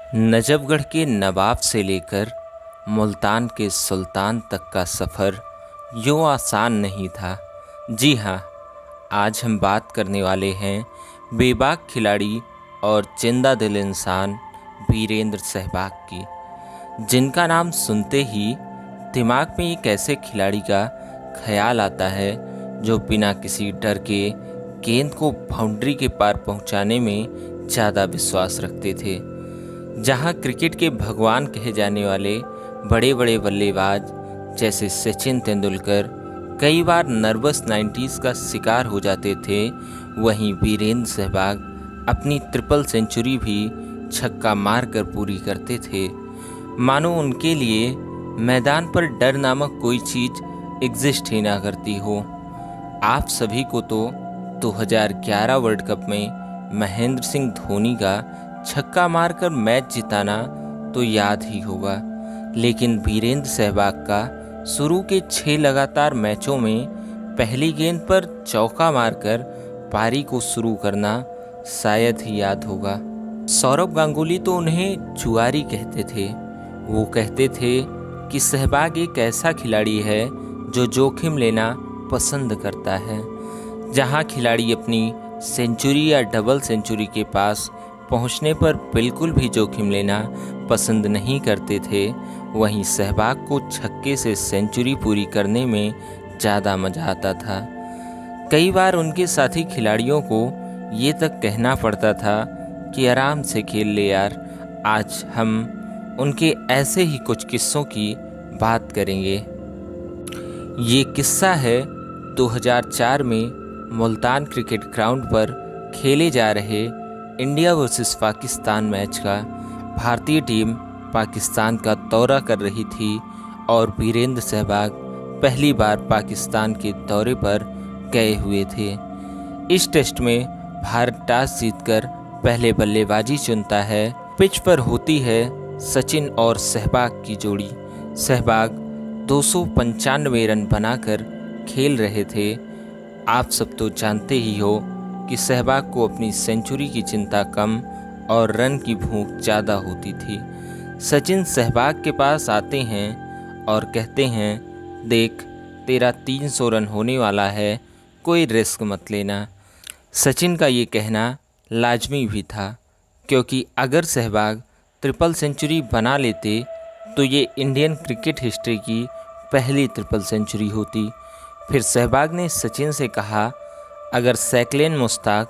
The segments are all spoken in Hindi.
नजफगढ़ के नवाब से लेकर मुल्तान के सुल्तान तक का सफ़र यूँ आसान नहीं था। जी हाँ, आज हम बात करने वाले हैं बेबाक खिलाड़ी और जिंदा दिल इंसान वीरेंद्र सहवाग की, जिनका नाम सुनते ही दिमाग में एक ऐसे खिलाड़ी का ख्याल आता है जो बिना किसी डर के गेंद को बाउंड्री के पार पहुंचाने में ज़्यादा विश्वास रखते थे। जहां क्रिकेट के भगवान कहे जाने वाले बड़े बड़े बल्लेबाज जैसे सचिन तेंदुलकर कई बार नर्वस 90s का शिकार हो जाते थे, वहीं वीरेंद्र सहवाग अपनी ट्रिपल सेंचुरी भी छक्का मारकर पूरी करते थे। मानो उनके लिए मैदान पर डर नामक कोई चीज़ एग्जिस्ट ही ना करती हो। आप सभी को तो 2011 वर्ल्ड कप में महेंद्र सिंह धोनी का छक्का मारकर मैच जिताना तो याद ही होगा, लेकिन वीरेंद्र सहवाग का शुरू के 6 लगातार मैचों में पहली गेंद पर चौका मारकर पारी को शुरू करना शायद ही याद होगा। सौरव गांगुली तो उन्हें जुआरी कहते थे। वो कहते थे कि सहवाग एक ऐसा खिलाड़ी है जो जोखिम लेना पसंद करता है। जहां खिलाड़ी अपनी सेंचुरी या डबल सेंचुरी के पास पहुंचने पर बिल्कुल भी जोखिम लेना पसंद नहीं करते थे, वहीं सहवाग को छक्के से सेंचुरी पूरी करने में ज़्यादा मज़ा आता था। कई बार उनके साथी खिलाड़ियों को ये तक कहना पड़ता था कि आराम से खेल ले यार। आज हम उनके ऐसे ही कुछ किस्सों की बात करेंगे। ये किस्सा है 2004 में मुल्तान क्रिकेट ग्राउंड पर खेले जा रहे इंडिया वर्सेस पाकिस्तान मैच का। भारतीय टीम पाकिस्तान का दौरा कर रही थी और वीरेंद्र सहवाग पहली बार पाकिस्तान के दौरे पर गए हुए थे। इस टेस्ट में भारत टॉस जीतकर पहले बल्लेबाजी चुनता है। पिच पर होती है सचिन और सहवाग की जोड़ी। सहवाग 295 रन बनाकर खेल रहे थे। आप सब तो जानते ही हो कि सहवाग को अपनी सेंचुरी की चिंता कम और रन की भूख ज़्यादा होती थी। सचिन सहवाग के पास आते हैं और कहते हैं, देख तेरा 300 रन होने वाला है, कोई रिस्क मत लेना। सचिन का ये कहना लाजमी भी था, क्योंकि अगर सहवाग ट्रिपल सेंचुरी बना लेते तो ये इंडियन क्रिकेट हिस्ट्री की पहली ट्रिपल सेंचुरी होती। फिर सहवाग ने सचिन से कहा, अगर सैकलेन मुश्ताक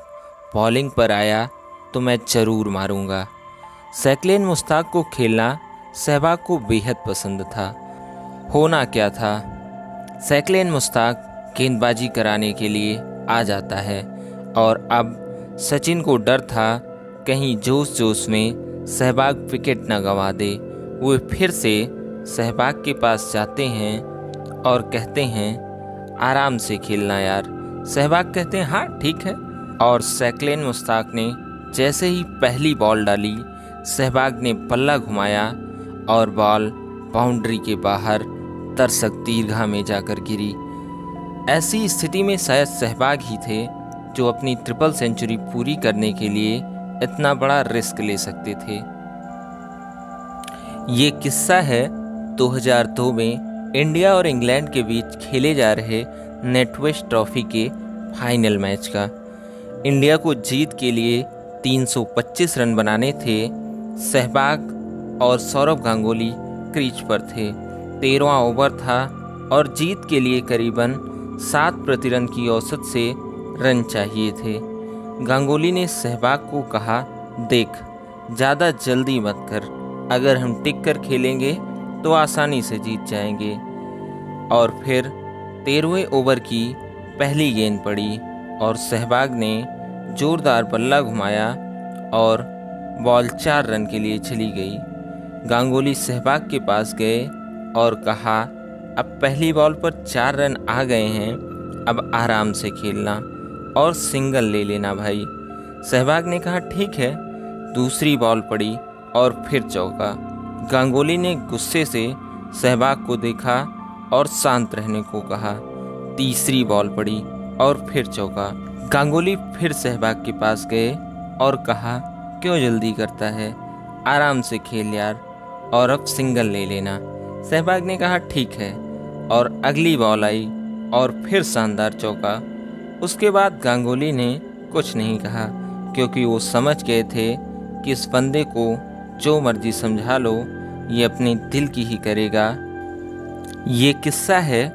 बॉलिंग पर आया तो मैं ज़रूर मारूंगा। सैकलेन मुश्ताक को खेलना सहवाग को बेहद पसंद था। होना क्या था, सैकलेन मुश्ताक गेंदबाजी कराने के लिए आ जाता है और अब सचिन को डर था कहीं जोश जोश में सहवाग विकेट न गंवा दे। वो फिर से सहवाग के पास जाते हैं और कहते हैं, आराम से खेलना यार। सहवाग कहते हैं, हाँ ठीक है। और सैकलेन मुश्ताक ने जैसे ही पहली बॉल डाली, सहवाग ने पल्ला घुमाया और बॉल बाउंड्री के बाहर दर्शक दीर्घा में जाकर गिरी। ऐसी स्थिति में शायद सहवाग ही थे जो अपनी ट्रिपल सेंचुरी पूरी करने के लिए इतना बड़ा रिस्क ले सकते थे। ये किस्सा है 2002 में इंडिया और इंग्लैंड के बीच खेले जा रहे नेटवेस्ट ट्रॉफी के फाइनल मैच का। इंडिया को जीत के लिए 325 रन बनाने थे। सहवाग और सौरव गांगुली क्रीज पर थे। 13वां ओवर था और जीत के लिए करीबन 7 प्रति रन की औसत से रन चाहिए थे। गांगुली ने सहवाग को कहा, देख ज़्यादा जल्दी मत कर, अगर हम टिक कर खेलेंगे तो आसानी से जीत जाएंगे। और फिर 13वें ओवर की पहली गेंद पड़ी और सहवाग ने जोरदार बल्ला घुमाया और बॉल 4 रन के लिए चली गई। गांगुली सहवाग के पास गए और कहा, अब पहली बॉल पर 4 रन आ गए हैं, अब आराम से खेलना और सिंगल ले लेना भाई। सहवाग ने कहा, ठीक है। दूसरी बॉल पड़ी और फिर चौका। गांगुली ने गुस्से से सहवाग को देखा और शांत रहने को कहा। तीसरी बॉल पड़ी और फिर चौका। गांगुली फिर सहवाग के पास गए और कहा, क्यों जल्दी करता है, आराम से खेल यार और अब सिंगल ले लेना। सहवाग ने कहा ठीक है, और अगली बॉल आई और फिर शानदार चौका। उसके बाद गांगुली ने कुछ नहीं कहा, क्योंकि वो समझ गए थे कि इस बंदे को जो मर्जी समझा लो, ये अपने दिल की ही करेगा। ये किस्सा है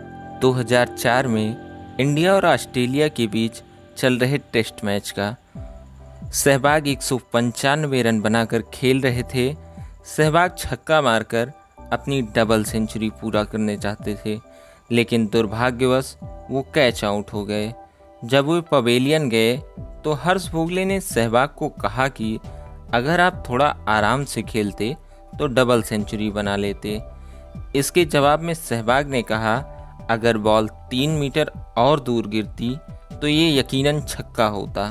2004 में इंडिया और ऑस्ट्रेलिया के बीच चल रहे टेस्ट मैच का। सहवाग 195 रन बनाकर खेल रहे थे। सहवाग छक्का मारकर अपनी डबल सेंचुरी पूरा करने चाहते थे, लेकिन दुर्भाग्यवश वो कैच आउट हो गए। जब वो पवेलियन गए तो हर्ष भोगले ने सहवाग को कहा कि अगर आप थोड़ा आराम से खेलते तो डबल सेंचुरी बना लेते। इसके जवाब में सहवाग ने कहा अगर बॉल 3 मीटर और दूर गिरती तो ये यकीनन छक्का होता।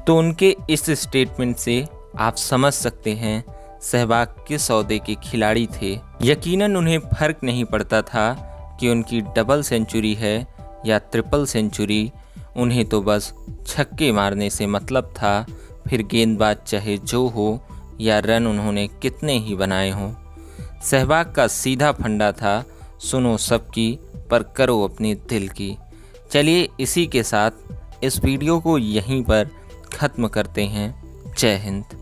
तो उनके इस स्टेटमेंट से आप समझ सकते हैं सहवाग किस औदे के खिलाड़ी थे। यकीनन उन्हें फर्क नहीं पड़ता था कि उनकी डबल सेंचुरी है या ट्रिपल सेंचुरी, उन्हें तो बस छक्के मारने से मतलब था, फिर गेंदबाज चाहे जो हो या रन उन्होंने कितने ही बनाए हों। सहवाग का सीधा फंडा था, सुनो सबकी पर करो अपने दिल की। चलिए इसी के साथ इस वीडियो को यहीं पर ख़त्म करते हैं। जय हिंद।